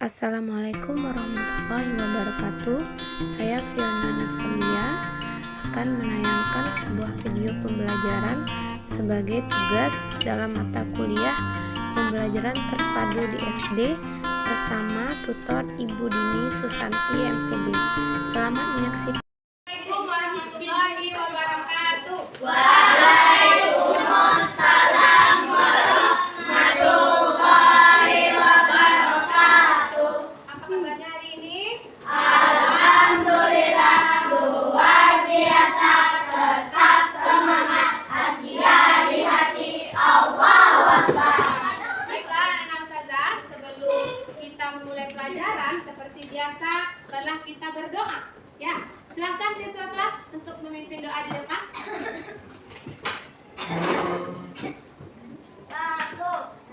Assalamualaikum warahmatullahi wabarakatuh. Saya Fiona Nasalia akan menayangkan sebuah video pembelajaran sebagai tugas dalam mata kuliah pembelajaran terpadu di SD bersama tutor Ibu Dini Susanti MPD. Selamat menyaksikan. Assalamualaikum warahmatullahi wabarakatuh. Waalaikumsalam warahmatullahi wabarakatuh. Apa kabarnya hari ini? Alhamdulillah luar biasa, tetap semangat, Askia di hati, Allahu Akbar. Baiklah anak ustazah, sebelum kita memulai pelajaran seperti biasa, marilah kita berdoa. Ya, silakan ketua kelas untuk memimpin doa di depan.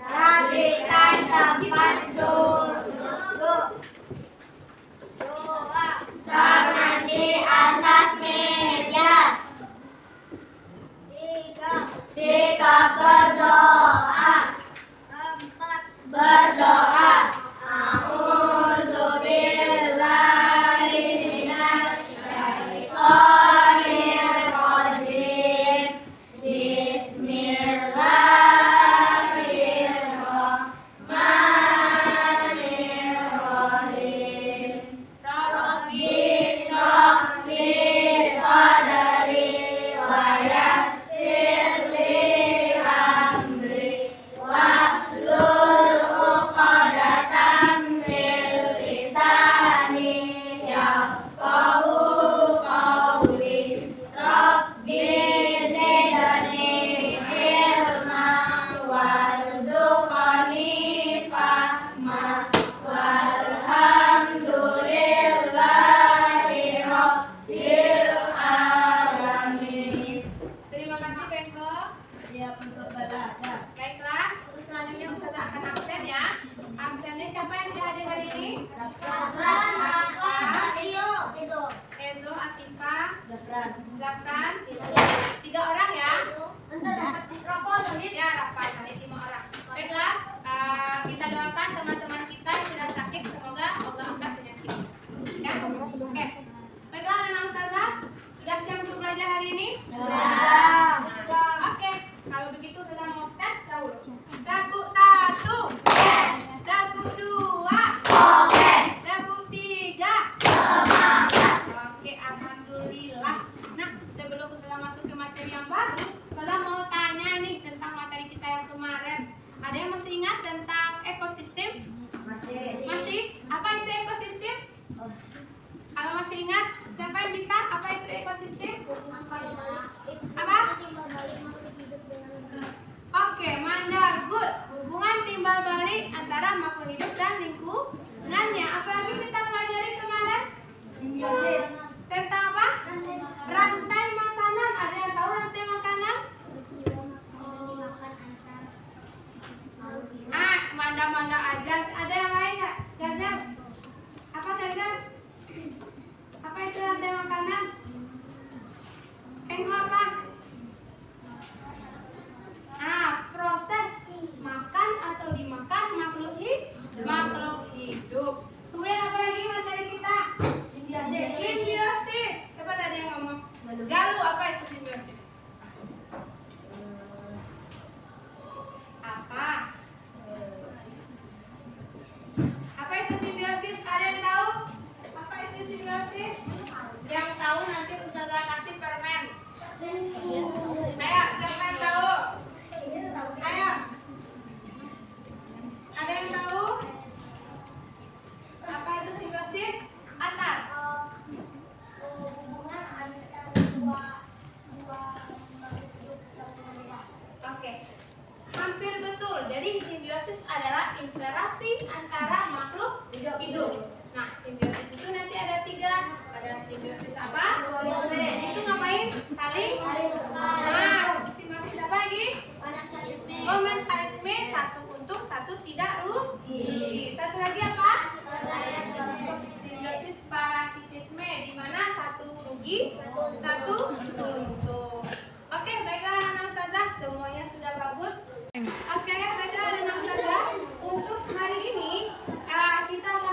Rapikan tempat duduk. Tangan di atas meja. Sikap berdoa. Berdoa. A'udzubillahi minasyaitonirrajim. Bismillahirrahmanirrahim. Rabbi shrah li sadri wa yassir li amri wahlul 'uqdatam min lisani yafqahu qawli. Rabbi zidni ilma warzuqni fahma walhamdulillahi rabbil alamin. Terima kasih Pengko. Siap untuk belajar. Baiklah, terus selanjutnya ustazah akan absen ya. Absennya siapa yang tidak hadir hari ini? Ezo, Atifa, Zafran, 3 orang ya. Ya, Rafa, hari 5 orang. Baiklah, kita doakan teman-teman kita yang sedang sakit, semoga Allah angkat penyakit. Ya, oke. Baiklah, anak ustazah, sudah siap untuk belajar hari ini? Oke, kalau begitu sudah mau tes dahulu. Dapur 1, dapur 2, dapur 3. Oke, alhamdulillah. Nah, sebelum kita masuk ke materi yang baru, saya mau tanya nih tentang materi kita yang kemarin. Ada yang masih ingat tentang ekosistem? Masih? Apa itu ekosistem? Kalau masih ingat, siapa yang bisa? Apa itu ekosistem? Apa? Oke, mandar good. Hubungan timbal balik antara makhluk hidup dan lingkungannya. Apalagi kita pelajari kemarin? Simbiosis. Tentang apa? Rantai makanan. Ada yang tahu rantai makanan? Manda-manda aja. Ada yang lain nggak? Gazel? Apa Gazel? Apa itu rantai makanan? Engko apa? Proses makan atau dimakan makhluk hidup. Kemudian apa lagi materi kita? Simbiosis. Coba tadi yang ngomong. Galuh, apa itu simbiosis? Apa? Apa itu simbiosis? Ada yang tahu? Apa itu simbiosis? Yang tahu nanti ustazah kasih permen. Ayo, siapa yang tahu? Ayo. Ada yang tahu? Apa itu simbiosis? Atas. Oke. Hampir betul. Jadi simbiosis adalah interaksi antara makhluk hidup. Nah, simbiosis itu nanti ada 3. Ada simbiosis apa? Itu ngapain? Saling. Nah, simbiosis apa lagi? Komensalisme, satu untung, satu tidak rugi. Satu lagi apa? Simbiosis parasitisme, di mana satu rugi, satu untung. Oke, baiklah anak ustazah, semuanya sudah bagus. Oke, baiklah anak ustazah, untuk hari ini kita akan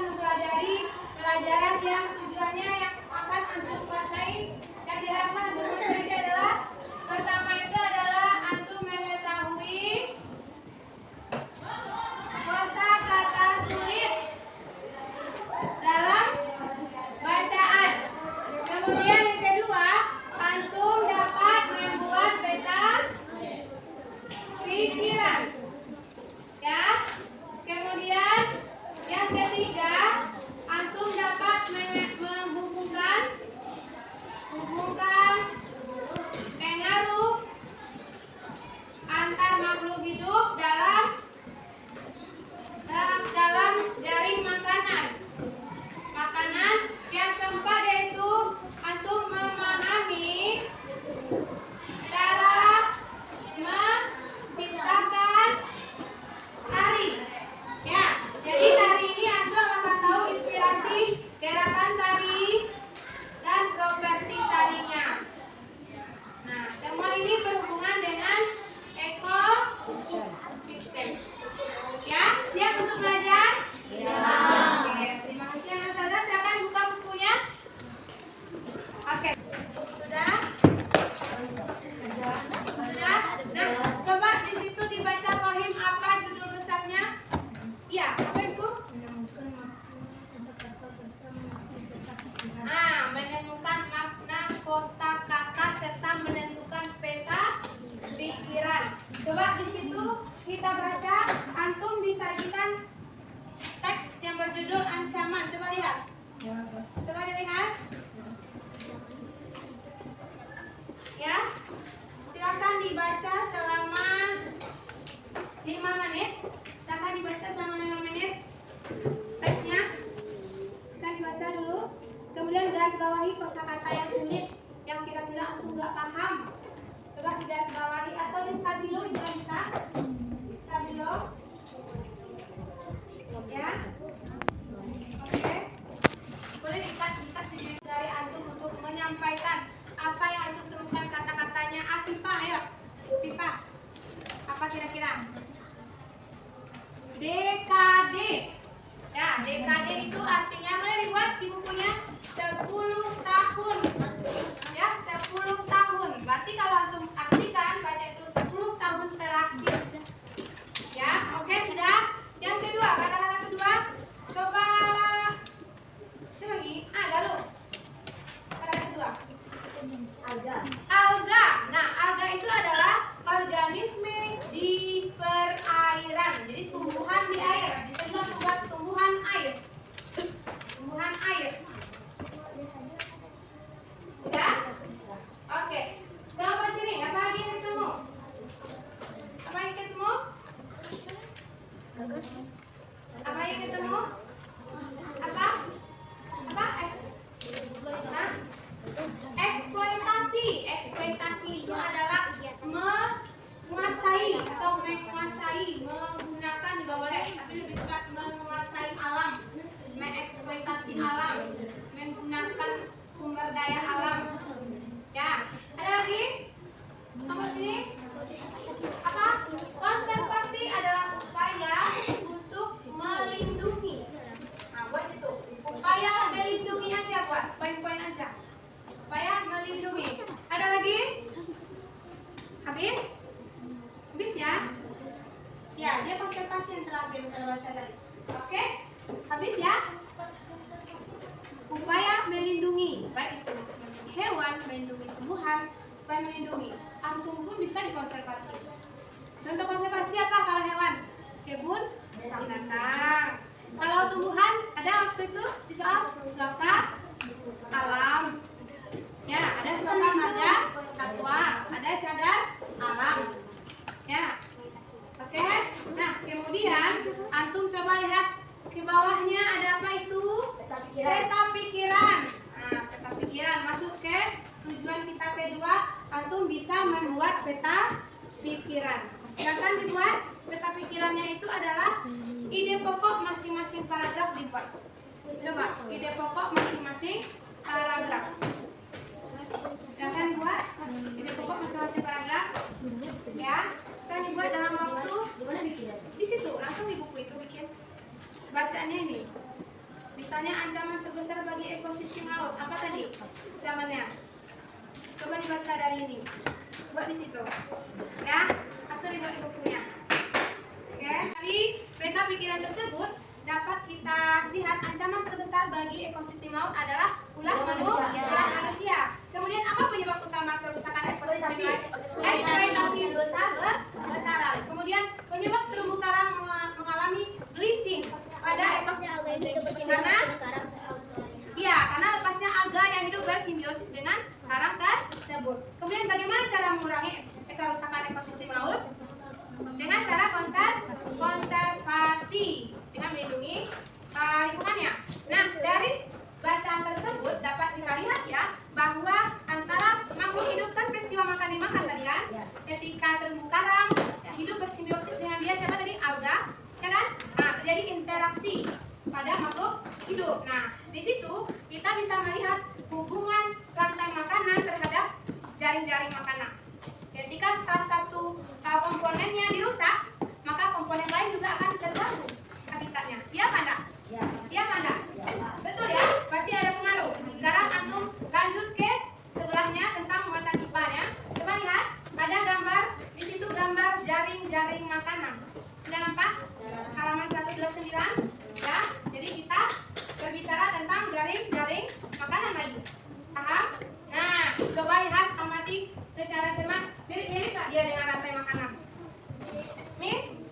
bawahi kosakata yang sulit, yang kira-kira antum nggak paham. Coba digaris bawahi atau di stabilo juga bisa. Stabilo, ya. Oke. Boleh dikat dari antum untuk menyampaikan apa yang antum temukan kata-katanya. Afifah, ayo. Afifah. Apa kira-kira? DKD. Ya, DKD itu artinya boleh dibuat di bukunya 10 tahun. Ya, 10 tahun. Berarti kalau antum artikan baca itu 10 tahun terakhir. Ya, oke sudah. Yang kedua, kata-kata kedua. Coba siapa lagi? Galuh. Kata-kata kedua. Alga. Nah, alga itu adalah organisme di perairan. Jadi tumbuhan di air. Bisa juga buat tumbuhan air. Tumbuhan air. Udah? Oke. Berapa sini? Apa lagi yang ketemu? Apa yang ketemu? Apa yang ketemu? Apa? Hah? Eksploitasi. Eksploitasi itu adalah menguasai atau menguasai, menggunakan juga boleh, tapi lebih tepat menguasai alam, mengeksploitasi alam, menggunakan sumber daya alam. Ya, ada lagi? Kamu sini? Apa? Konservasi adalah upaya untuk melindungi. Nah, buat situ. Upaya melindungi aja, buat poin-poin aja. Upaya melindungi. Ada lagi? Habis? Habis ya? Ya, dia konservasi yang terakhir kita baca tadi. Oke? Habis ya? Upaya melindungi, baik itu hewan, melindungi tumbuhan, upaya melindungi. Antum pun bisa dikonservasi. Contoh konservasi apa kalau hewan? Kebun binatang. Kalau tumbuhan, ada waktu itu di soal suaka alam. Ya, ada suaka marga satwa, ada cagar alam. Ya. Oke. Nah, kemudian antum coba lihat ke bawahnya ada apa itu? Peta pikiran. Nah, peta pikiran masuk ke tujuan kita kedua, antum bisa membuat peta pikiran. Silakan dibuat. Peta pikirannya itu adalah ide pokok masing-masing paragraf dibuat. Coba ide pokok masing-masing paragraf. Silakan dibuat ide pokok masing-masing paragraf. Ya, kita dibuat dalam waktu di situ langsung di buku itu bikin. Bacaannya ini. Misalnya ancaman terbesar bagi ekosistem laut. Apa tadi? Ancamannya. Coba dibaca dari ini. Buat di situ. Ya, langsung dibuat di bukunya. Oke, dari peta pikiran tersebut dapat kita lihat ancaman terbesar bagi ekosistem laut adalah ulah manusia. Kemudian apa penyebab utama kerusakan ekosistem laut? Eksploitasi besar-besaran. Kemudian penyebab terumbu karang mengalami bleaching pada ekosistem karena lepasnya alga yang hidup bersimbiosis dengan karang tersebut. Kemudian bagaimana cara mengurangi kerusakan ekosistem laut? Dengan cara konservasi, dengan melindungi lingkungannya. Nah, dari bacaan tersebut dapat kita lihat ya bahwa antara makhluk hidup kan peristiwa makan dimakan tadi kan, ketika terumbu karang hidup bersimbiosis dengan dia siapa tadi, alga, ya kan? Nah, terjadi interaksi pada makhluk hidup. Nah, di situ kita bisa melihat hubungan rantai makanan terhadap jaring-jaring makanan. Ketika salah satu komponennya dirusak, maka komponen lain juga akan terganggu habitatnya. Iya apa enggak? Iya apa enggak? Betul ya? Berarti ada pengaruh. Sekarang antum lanjut ke sebelahnya tentang muatan IPA-nya. Coba lihat, ada gambar di situ, gambar jaring-jaring makanan. Sudah nampak? Halaman 129. Ya. Jadi kita berbicara tentang jaring-jaring makanan lagi. Paham? Nah, coba lihat, amati secara cermat. Mirip-mirip gak dia dengan rantai makanan?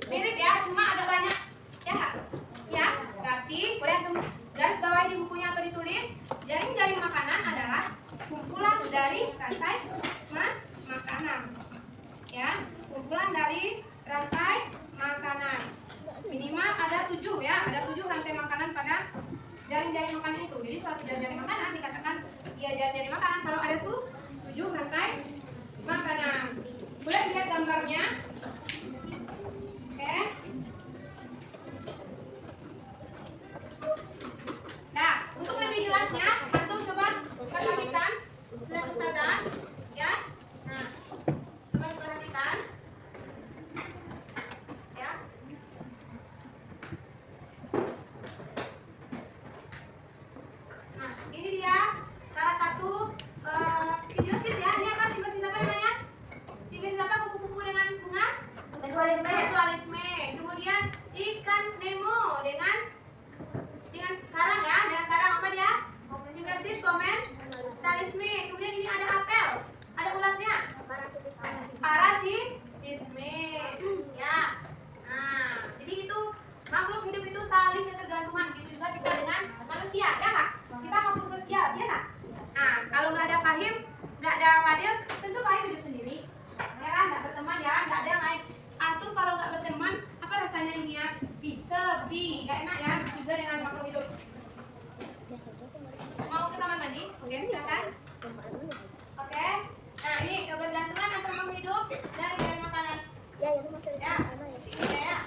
Mirip ya, cuma agak banyak. Ya kak? Ya, berarti boleh antum garis bawahi di bukunya atau ditulis. Jaring-jaring makanan adalah kumpulan dari rantai makanan. Ya, kumpulan dari rantai makanan. Minimal ada 7 ya, ada 7 rantai makanan pada jaring-jaring makanan itu. Jadi suatu jaring-jaring makanan dikatakan Iya, jangan jadi makanan. Kalau ada tuh 7 rantai makanan. Boleh lihat gambarnya? Oke. Nah, untuk lebih jelasnya, antum coba perhatikan slide ustazah, ya. Nah, coba perhatikan, ya. Nah, ini dia salah satu simbiosis ya. Ini apa simbiosis apa namanya? Simbiosis apa? Kupu-kupu dengan bunga? Mutualisme. Kemudian ikan Nemo dengan karang ya. Dengan karang apa dia? Simbiosis komensalisme. Kemudian ini ada apel. Ada ulatnya. Parasitisme. Ya. Nah, jadi itu makhluk hidup itu saling ketergantungan. Gitu juga kita dengan manusia, ya nggak? Kita makhluk sosial, ya nggak? Nah, kalau nggak ada Fahim, nggak ada Fadil, tentu Fahim hidup sendiri. Ya kan, nggak berteman ya, nggak ada yang lain. Antum kalau nggak berteman, apa rasanya ini ya? Sepi, nggak enak ya. Juga dengan makhluk hidup. Mau ke kamar mandi? Oke, silakan. Oke. Nah, ini kebergantungan antara makhluk hidup dan mencari makanan. Ya. Ini ya.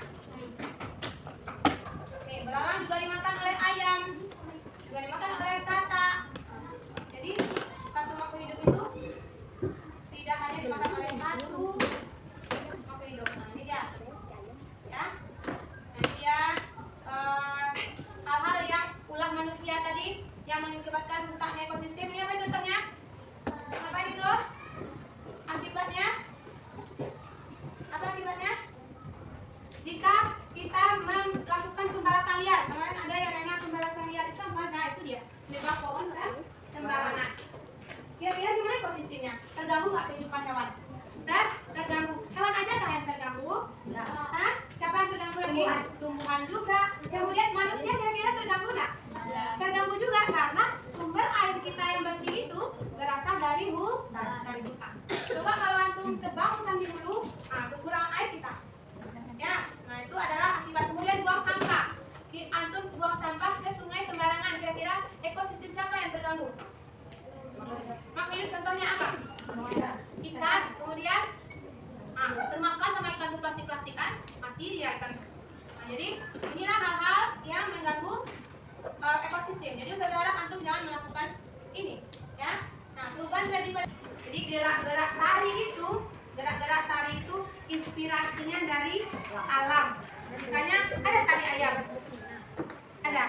Oke, belalang juga dimakan oleh ayam, juga dimakan oleh katak. Jadi satu makhluk hidup itu tidak hanya dimakan oleh satu makhluk hidup. Nah, ini dia, ya. Nah, ini dia hal-hal yang ulah manusia tadi yang mengakibatkan rusaknya ekosistem. Ini apa contohnya? Apa itu? Akibatnya? Apa akibatnya? Jika kita melakukan pembalakan liar, kemarin ada yang namanya pembalakan liar itu apa? Nah, itu dia, menebang pohon sembarangan. Kira-kira gimana ekosistemnya? Terganggu nggak kehidupan hewan? Terganggu. Hewan aja nggak yang terganggu? Hah? Siapa yang terganggu lagi? Tumbuhan juga. Kemudian manusia kira-kira terganggu nggak? Terganggu juga karena sumber air kita yang bersih itu berasal dari hutan. Coba kalau antum tebang hutan di hulu, kekurangan air kita. Ya, nah itu adalah akibat. Kemudian buang sampah. Antum buang sampah ke sungai sembarangan. Kira-kira ekosistem siapa yang terganggu? Makhluk hidup contohnya apa? Ikan. Kemudian termakan sama ikan plastik-plastikan, mati dia ikan. Nah, jadi inilah hal-hal yang mengganggu ekosistem. Jadi saudara antum jangan melakukan ini, ya. Nah, perubahan jadi gerak-gerak tari itu inspirasinya dari alam. Misalnya ada tari ayam, ada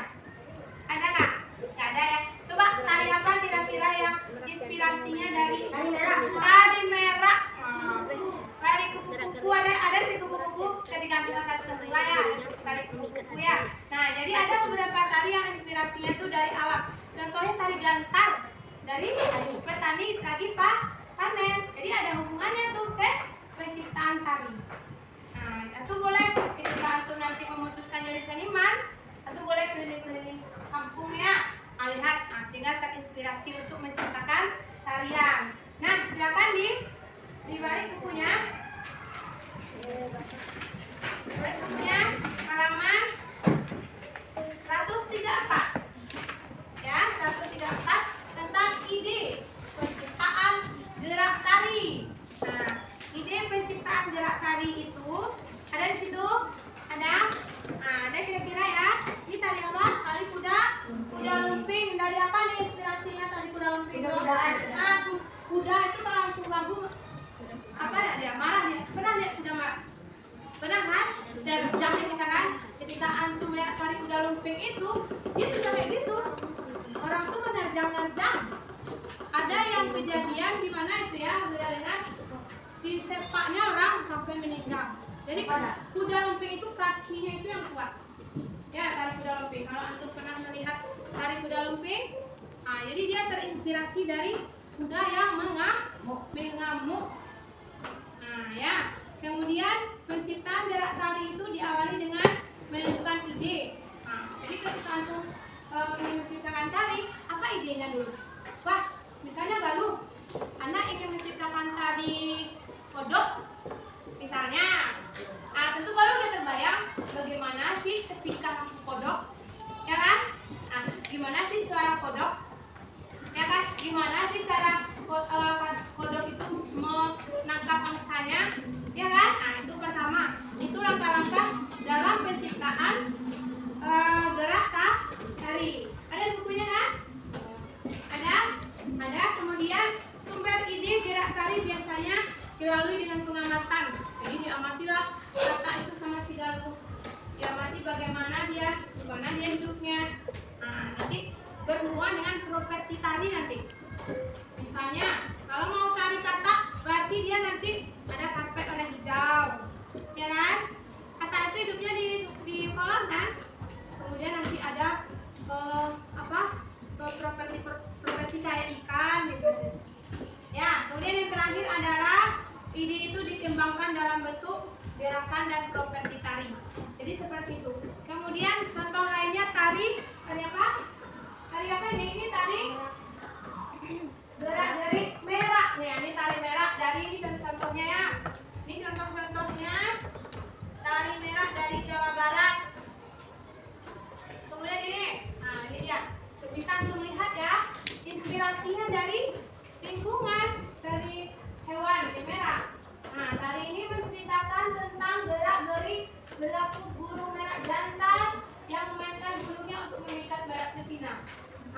nggak? Nggak ada ya. Coba tari apa kira-kira yang inspirasinya dari tari merah? Tari kupu-kupu ada si kupu-kupu ketika kita satu kedua ya, tari kupu-kupu ya. Nah, jadi ada beberapa tari yang inspirasinya itu dari alam. Contohnya tari gantar dari petani lagi panen. Jadi ada hubungannya tuh ke penciptaan tari. Nah, itu boleh ketika antum nanti memutuskan jadi seniman, itu boleh keliling-keliling kampungnya, lihat, sehingga terinspirasi untuk menciptakan tarian. Nah, silakan di balik bukunya. Balik bukunya halaman 134. Ya, 134 tentang ide penciptaan gerak tari. Nah, ide penciptaan gerak tari itu ada di situ. Ada kira-kira ya. Ini tari apa? Tari kuda lumping. Dari apa nih inspirasinya tari kuda lumping? Kuda itu kalau antum ganggu apa ya, dia marah ya. Pernah lihat kuda marah? Pernah kan? Dan jangan kita kan ketika antum lihat tari kuda lumping itu, dia juga kayak gitu. Orang tuh menerjang-nerjang. Ada yang kejadian di mana itu ya, lihat disepaknya orang sampai meninggal. Jadi kuda lumping itu kakinya itu yang kuat. Ya, tari kuda lumping. Kalau antum pernah melihat tari kuda lumping, jadi dia terinspirasi dari kuda yang mengamuk. Nah, ya. Kemudian penciptaan gerak tari itu diawali dengan menentukan ide. Jadi ketika antum ingin menciptakan tari, apa idenya dulu? Wah, misalnya Galuh, anak ingin menciptakan tari kodok, misalnya. Tentu Galuh udah terbayang bagaimana sih ketika kodok, ya kan? Gimana sih suara kodok, ya kan? Gimana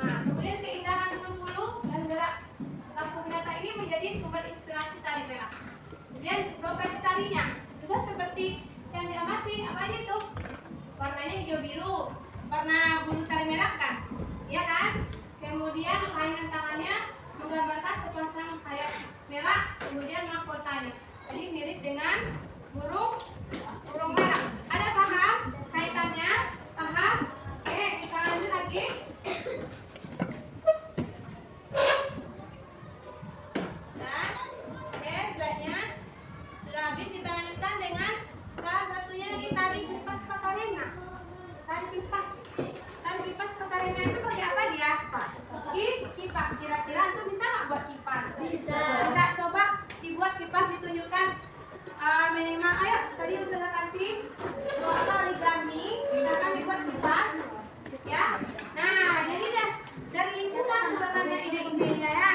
Nah, kemudian keindahan bulu-bulu dan gerak lampu binatang ini menjadi sumber inspirasi tari merah. Kemudian properti tarinya juga seperti yang diamati, apa aja itu? Warnanya hijau biru, warna bulu tari merah kan? Iya kan? Kemudian kelainan tangannya menggambarkan sepasang sayap merah, kemudian mahkotanya. Jadi mirip dengan burung merah. Ada paham kaitannya? Paham? Oke, kita lanjut lagi. Dan slide-nya sudah habis. Kita lanjutkan dengan salah satunya lagi tari kipas Pakarena. Tari kipas Pakarena itu pakai apa dia? Kipas. Kira-kira antum bisa nggak buat kipas? Bisa. Coba dibuat kipas, ditunjukkan minimal. Ayo, tadi sudah kasih origami, akan dibuat kipas, ya. Nah, jadi dari lingkungan sebenarnya ide-idenya ya.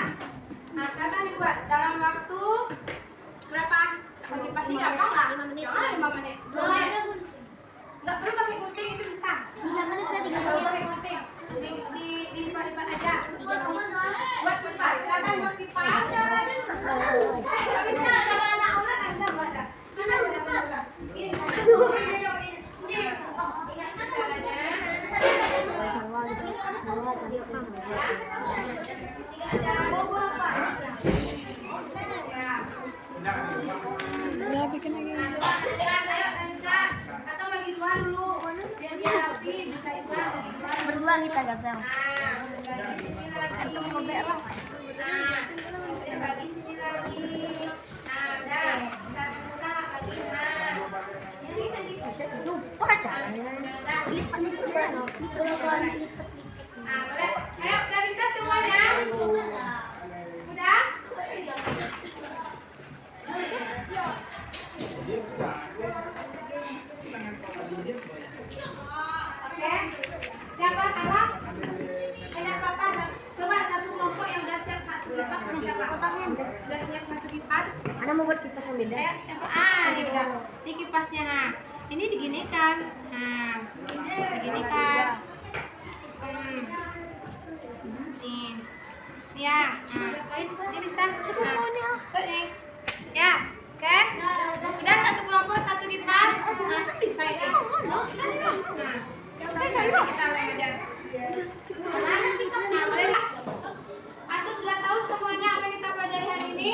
Nah, sekarang dibuat dalam waktu berapa? Bagi pasti gampang lah. 5 menit. Jangan 5 menit. 2 menit. Nggak perlu pakai gunting, itu bisa. 3 menit lah, 3 Nggak perlu menit. pakai gunting. Di lipat-lipat aja. Buat kipas. Silakan buat kipas. Nggak bisa kalau anak orang nggak bisa buat. Ini Ya, bikin lagi. atau bagi dua dulu biar dia rapi, bisa iklan bagi dua. Berdua kita gazel. Bagi sini lagi. Nah, bagi sini lagi. Nah, dah. Satu lagi. Nah, ini tadi. Nah, boleh. Ayo, udah bisa semuanya? Udah? Oke. Siapa tahu? Ada apa-apa? Coba satu kelompok yang udah siap satu kipas sama siapa? Udah siap satu kipas? Ana mau buat kipas yang beda. Ayo, siapa? Ini udah. Ini kipasnya. Nah, ini diginikan. Nah, diginikan. Nih. Ya. Nah, ini bisa. Nah, nih. Ya, oke? Udah satu kelompok satu kipas. Nah, kan bisa itu. Nah, kita lem aja. Nah, boleh lah. Antum sudah tahu semuanya apa yang kita pelajari hari ini?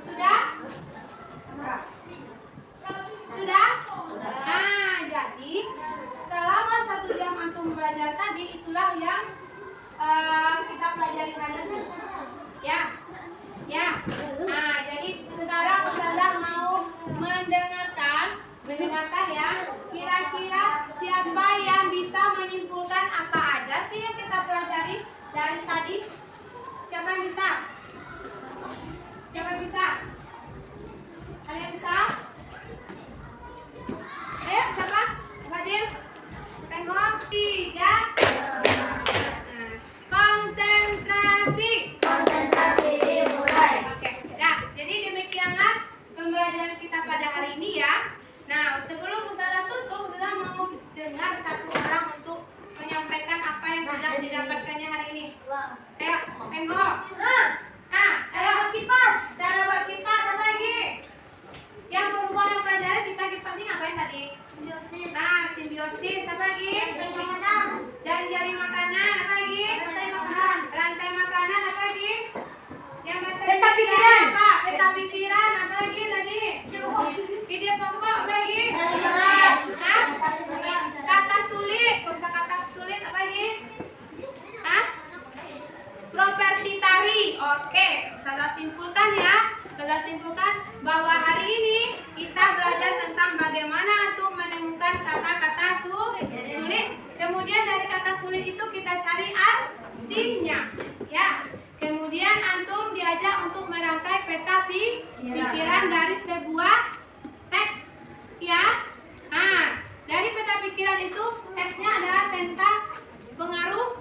Sudah? Sudah? Nah, jadi selama 1 jam antum belajar tadi, itulah yang kita pelajari hari ini. Ya. Nah, jadi sekarang Ustazah mau mendengarkan ya. Kira-kira siapa yang bisa menyimpulkan apa aja sih yang kita pelajari dari tadi? Siapa yang bisa? Siapa yang bisa? Kalian bisa? Ayo, siapa? Fadil? Tengok 3. Konsentrasi. Dimulai. Oke, nah, jadi demikianlah pembelajaran kita pada hari ini ya. Nah, sebelum Ustazah tutup, Ustazah mau dengar satu orang untuk menyampaikan apa yang sudah didapatkannya hari ini. Ayo, tengok. Ayo buat kipas. Cara buat kipas apa lagi? Yang berhubungan dengan pelajaran kita kipas ini ngapain tadi? Nah, simbiosis apa lagi? Dari jaring makanan apa lagi? Rantai makanan apa lagi? Yang bahasa Peta pikiran. apa? Peta pikiran apa lagi tadi? Ide pokok apa lagi? Hah? Kata sulit. Kosakata sulit apa lagi? Hah? Properti tari. Oke, saya simpulkan ya. Saya simpulkan bahwa hari ini kita belajar tentang bagaimana untuk menemukan kata-kata sulit. Kemudian dari kata sulit itu kita cari artinya. Ya. Kemudian antum diajak untuk merangkai peta pikiran dari sebuah teks. Ya. Nah, dari peta pikiran itu teksnya adalah tentang pengaruh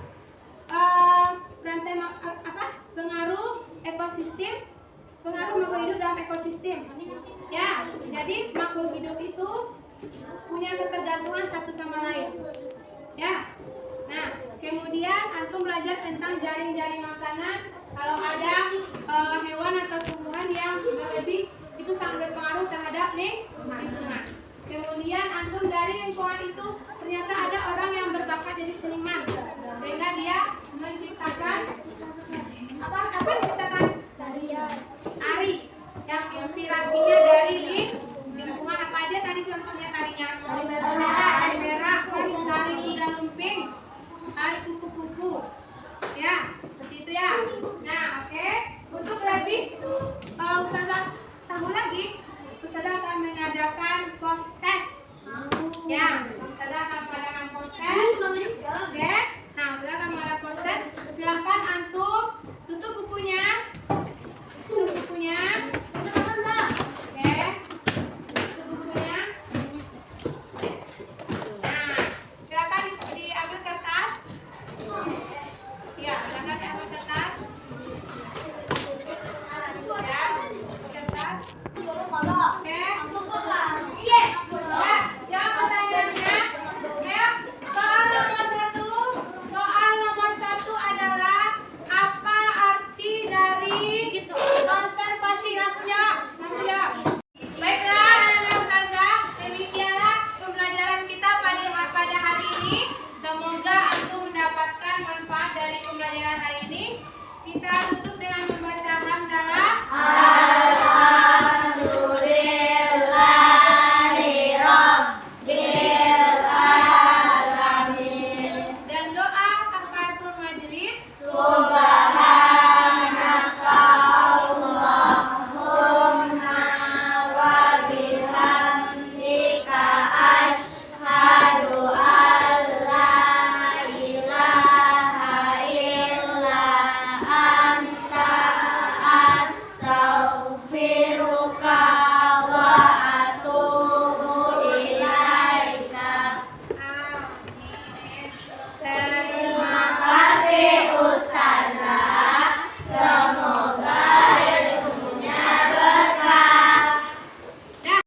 pengaruh ekosistem, pengaruh makhluk hidup dalam ekosistem. Ya, jadi makhluk hidup itu punya ketergantungan satu sama lain. Ya. Nah, kemudian antum antum belajar tentang jaring-jaring makanan. Kalau ada hewan atau tumbuhan yang berlebih, itu sangat berpengaruh terhadap lingkungan. Kemudian antum dari lingkungan itu ternyata ada orang yang berbakat jadi seniman.